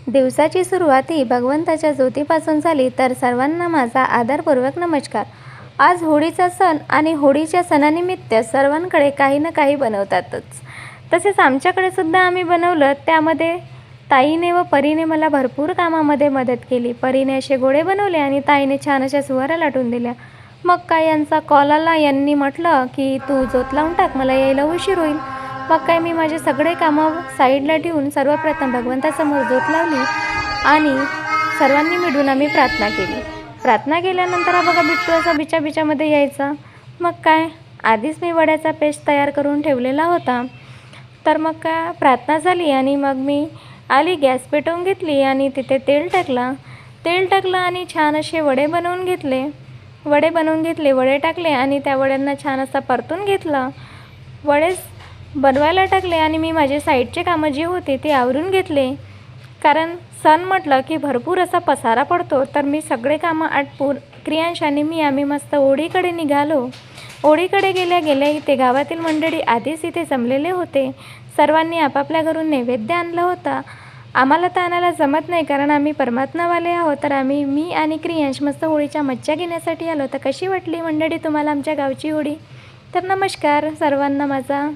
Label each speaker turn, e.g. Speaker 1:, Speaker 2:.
Speaker 1: दिवसाची सुरुवात ही भगवंताच्या ज्योतीपासून झाली तर सर्वांना माझा आदरपूर्वक नमस्कार. आज होळीचा सण आणि होळीच्या सणानिमित्त सर्वांकडे काही ना काही बनवतातच. तसेच आमच्याकडे सुद्धा आम्ही बनवलं. त्यामध्ये ताईने व परीने मला भरपूर कामामध्ये मदत केली. परीने असे गोळे बनवले आणि ताईने छान अशा सुवाऱ्या लाटून दिल्या. मग काय यांचा कॉल आला. यांनी म्हटलं की तू ज्योत लावून टाक, मला यायला उशीर होईल. मग काय मी माझे सगळे कामं साईडला ठेवून सर्वप्रथम भगवंतासमोर ज्योत लावली आणि सर्वांनी मिळून आम्ही प्रार्थना केली. प्रार्थना केल्यानंतर हा बघा बिट्टू असा बिचाबिचामध्ये यायचा. मग काय आधीच मी वड्याचा पेस्ट तयार करून ठेवलेला होता. तर मग काय प्रार्थना झाली आणि मग मी आली, गॅस पेटवून घेतली आणि तिथे तेल टाकलं आणि छान असे वडे बनवून घेतले. वडे टाकले आणि त्या वड्यांना छान असा परतून घेतलं. वडे बनवायला टाकले आणि मी माझे साईडचे कामं जी होती ती आवरून घेतले. कारण सण म्हटलं की भरपूर असा पसारा पडतो. तर मी सगळे कामं आटपून क्रियांश आणि आम्ही मस्त ओढीकडे निघालो. ओढीकडे गेल्या इथे गावातील मंडळी आधीच इथे जमलेले होते. सर्वांनी आपापल्या घरून नैवेद्य आणलं होता. आम्हाला तर आणायला जमत नाही कारण आम्ही परमात्मावाले आहोत. तर मी आणि क्रियांश मस्त होळीच्या मज्जा घेण्यासाठी आलो. तर कशी वाटली मंडळी तुम्हाला आमच्या गावची होळी? तर नमस्कार सर्वांना माझा.